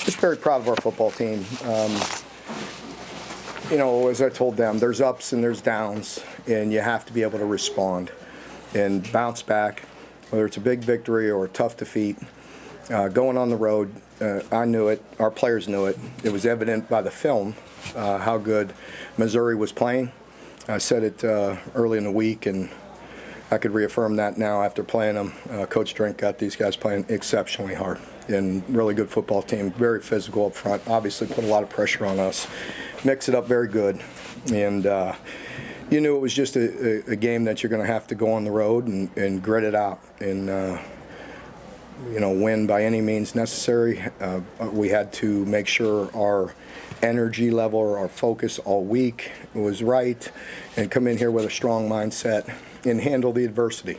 Just very proud of our football team. As I told them, there's ups and there's downs, and you have to be able to respond and bounce back, whether it's a big victory or a tough defeat. Going on the road, I knew it. Our players knew it. It was evident by the film how good Missouri was playing. I said it early in the week, and I could reaffirm that now after playing them. Coach Drink got these guys playing exceptionally hard, and really good football team, very physical up front, obviously put a lot of pressure on us, mix it up very good, and you knew it was just a game that you're going to have to go on the road and grit it out and win by any means necessary. We had to make sure our energy level or our focus all week was right and come in here with a strong mindset and handle the adversity.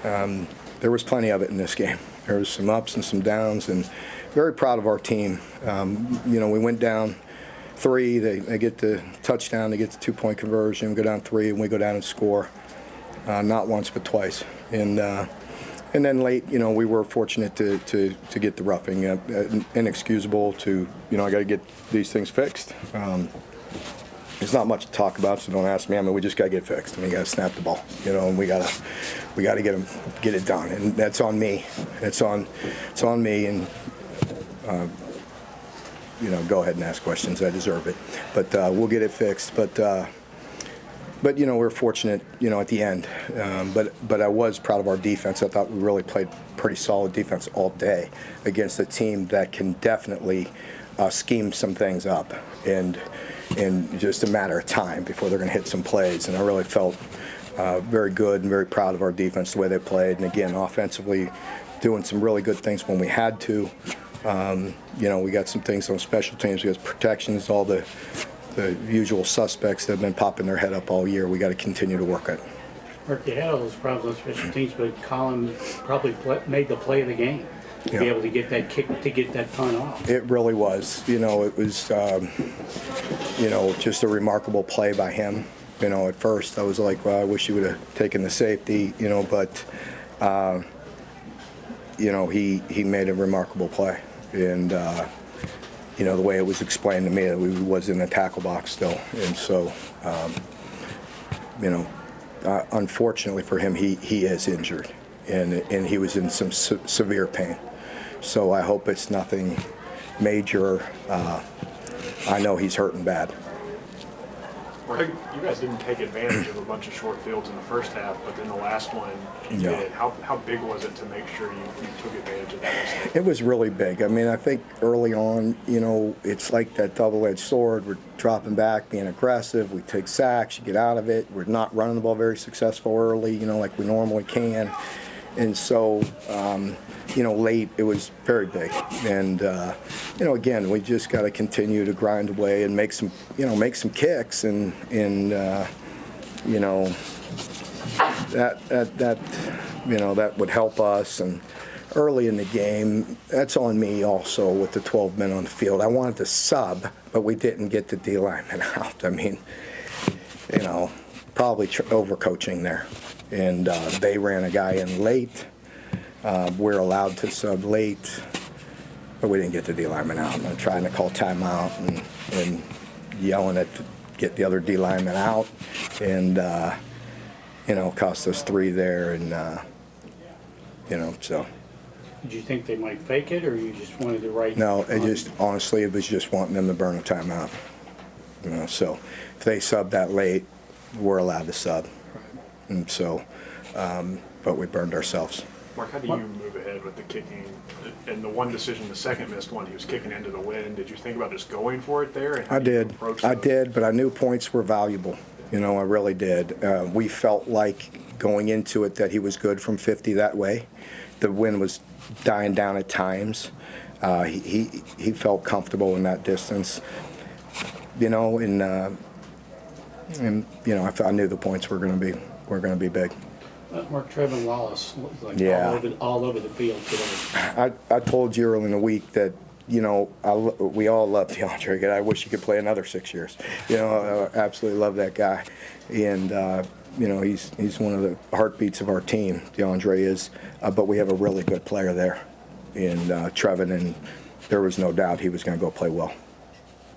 There was plenty of it in this game. There was some ups and some downs, and very proud of our team. We went down 3, they get the touchdown, they get the 2-point conversion, we go down 3, and we go down and score, not once but twice. And then late, we were fortunate to get the roughing. Inexcusable to, I got to get these things fixed. There's not much to talk about, so don't ask me. I mean, we just got to get fixed. We got to snap the ball, and we got to get it done. And that's on me. It's on me. And go ahead and ask questions. I deserve it. But we'll get it fixed. But we're fortunate, at the end. But I was proud of our defense. I thought we really played pretty solid defense all day against a team that can definitely scheme some things up, and just a matter of time before they're going to hit some plays. And I really felt very good and very proud of our defense, the way they played. And again, offensively, doing some really good things when we had to. We got some things on special teams. We got protections, all the usual suspects that have been popping their head up all year. We got to continue to work at. Mark, you had all those problems on special teams, but Colin probably made the play of the game to be able to get that kick, to get that punt off. It really was. It was, just a remarkable play by him. At first I was like, well, I wish he would have taken the safety, but, he made a remarkable play. And, the way it was explained to me that we was in the tackle box still. And so, unfortunately for him, he is injured, and he was in some severe pain. So I hope it's nothing major. I know he's hurting bad. Well, you guys didn't take advantage of a bunch of short fields in the first half, but then the last one you did. How big was it to make sure you took advantage of that? It was really big. I mean, I think early on, it's like that double-edged sword. We're dropping back, being aggressive. We take sacks, you get out of it. We're not running the ball very successful early, like we normally can. And so, late it was very big. And, again, we just got to continue to grind away and make some kicks and that would help us. And early in the game, that's on me also with the 12 men on the field. I wanted to sub, but we didn't get the D lineman out. I mean, probably overcoaching there. And they ran a guy in late. We're allowed to sub late, but we didn't get the D lineman out. I'm trying to call timeout and yelling at to get the other D lineman out, and cost us 3 there, and so. Did you think they might fake it, or you just wanted the right? No, honestly, it was just wanting them to burn a timeout. So if they sub that late, we're allowed to sub. And so, but we burned ourselves. Mark, how do you move ahead with the kicking? And the one decision, the second missed one, he was kicking into the wind. Did you think about just going for it there? And I did, but I knew points were valuable. I really did. We felt like going into it that he was good from 50 that way. The wind was dying down at times. He felt comfortable in that distance. And I knew the points were going to be big. Mark, Trevin Wallace was like all over the field today. I told you early in the week that we all love DeAndre. I wish he could play another 6 years. I absolutely love that guy, and he's one of the heartbeats of our team. DeAndre is, but we have a really good player there, in Trevin, and there was no doubt he was going to go play well.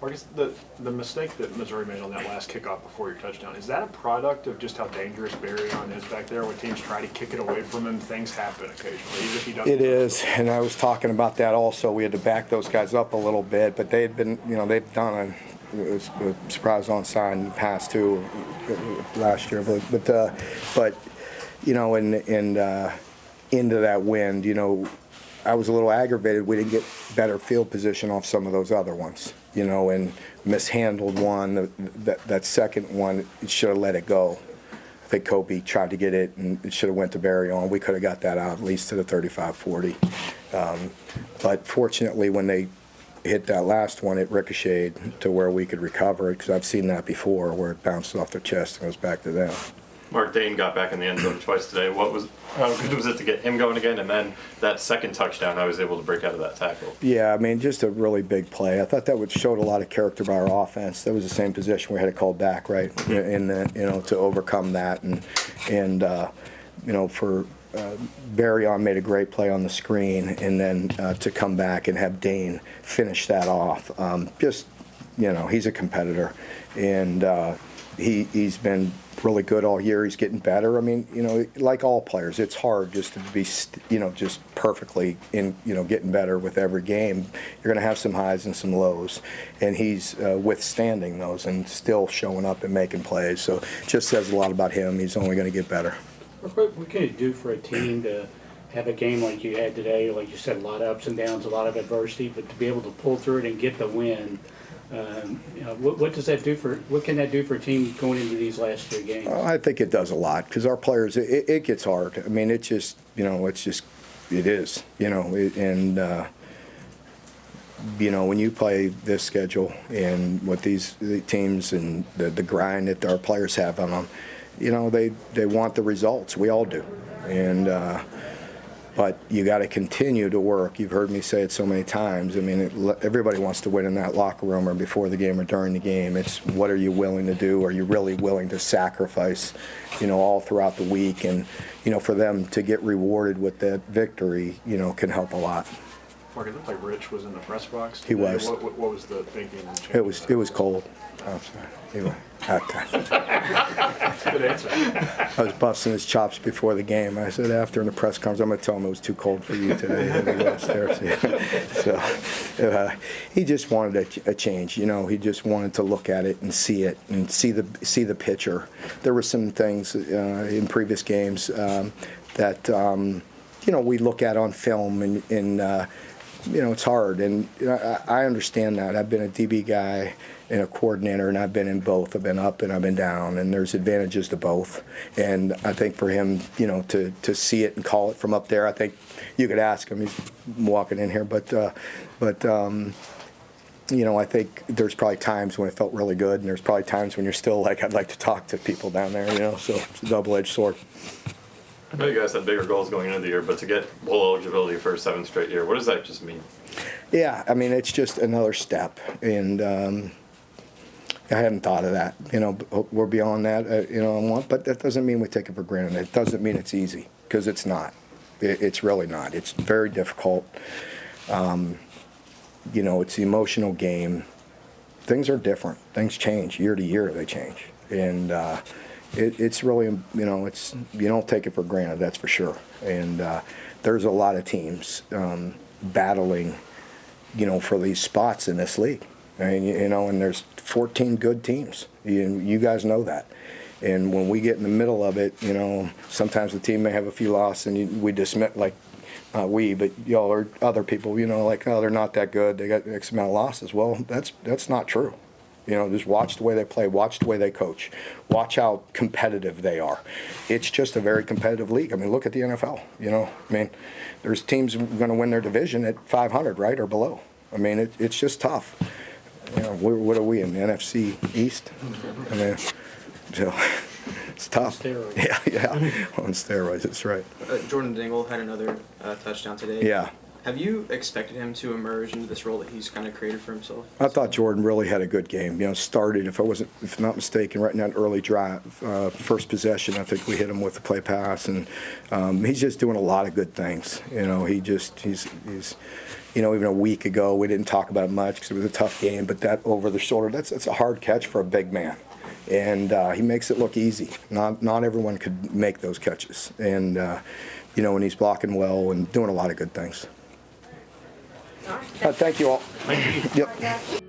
I guess the mistake that Missouri made on that last kickoff before your touchdown, is that a product of just how dangerous Barion is back there? When teams try to kick it away from him, things happen occasionally, even if he doesn't. It is, and I was talking about that also. We had to back those guys up a little bit, but they had been, they'd done a surprise onside in the past too last year. But into that wind, I was a little aggravated. We didn't get better field position off some of those other ones, and mishandled one. That second one, it should have let it go. I think Kobe tried to get it, and it should have went to Barion. We could have got that out at least to the 35-40. But fortunately, when they hit that last one, it ricocheted to where we could recover it, because I've seen that before where it bounces off their chest and goes back to them. Mark, Dane got back in the end zone twice today. How good was it to get him going again? And then that second touchdown, I was able to break out of that tackle. Yeah, just a really big play. I thought that showed a lot of character by our offense. That was the same position we had to call back, right? To overcome that, and for Barion made a great play on the screen, and then to come back and have Dane finish that off. He's a competitor, and he's been really good all year. He's getting better. Like all players, it's hard just to be, just perfectly getting better with every game. You're going to have some highs and some lows, and he's withstanding those and still showing up and making plays. So it just says a lot about him. He's only going to get better. What can it do for a team to have a game like you had today? Like you said, a lot of ups and downs, a lot of adversity, but to be able to pull through it and get the win. What does that do what can that do for a team going into these last 3 games? I think it does a lot, because our players, it gets hard. It is, when you play this schedule and with these teams and the grind that our players have on them, they want the results. We all do. But you got to continue to work. You've heard me say it so many times. Everybody wants to win in that locker room or before the game or during the game. It's what are you willing to do? Are you really willing to sacrifice, all throughout the week? And, for them to get rewarded with that victory, can help a lot. Mark, it looked like Rich was in the press box today. He was. What was the thinking? It was cold. Oh, sorry. Anyway, Good answer. I was busting his chops before the game. I said after in the press conference, I'm going to tell him it was too cold for you today. He had to go upstairs. So he just wanted a change. He just wanted to look at it and see the picture. There were some things in previous games that we look at on film, and it's hard. And I understand that. I've been a DB guy and a coordinator, and I've been in both. I've been up and I've been down, and there's advantages to both. And I think for him, to see it and call it from up there, I think you could ask him. He's walking in here, but I think there's probably times when it felt really good, and there's probably times when you're still like, I'd like to talk to people down there, so it's a double-edged sword. I know you guys had bigger goals going into the year, but to get bowl eligibility for a 7th straight year, what does that just mean? Yeah, it's just another step, and I hadn't thought of that. We're beyond that, but that doesn't mean we take it for granted. It doesn't mean it's easy, because it's not. It's really not. It's very difficult. It's the emotional game. Things are different. Things change year to year. They change, and it's really, it's, you don't take it for granted. That's for sure. And there's a lot of teams battling, for these spots in this league. And there's 14 good teams. You guys know that. And when we get in the middle of it, sometimes the team may have a few losses, and we dismiss, but y'all or other people, they're not that good. They got X amount of losses. Well, that's not true. Just watch the way they play, watch the way they coach, watch how competitive they are. It's just a very competitive league. Look at the NFL. There's teams going to win their division at 500, right, or below. It's just tough. What are we in the NFC East? It's tough. On steroids. Yeah, on steroids. That's right. Jordan Dingle had another touchdown today. Yeah. Have you expected him to emerge into this role that he's kind of created for himself? I thought Jordan really had a good game. Started, if not mistaken, right in that early drive, first possession, I think we hit him with the play pass, and he's just doing a lot of good things. He's even a week ago, we didn't talk about it much because it was a tough game, but that over the shoulder, that's a hard catch for a big man. And he makes it look easy. Not everyone could make those catches. And, and he's blocking well and doing a lot of good things. Thank you all. Thank you. Yep.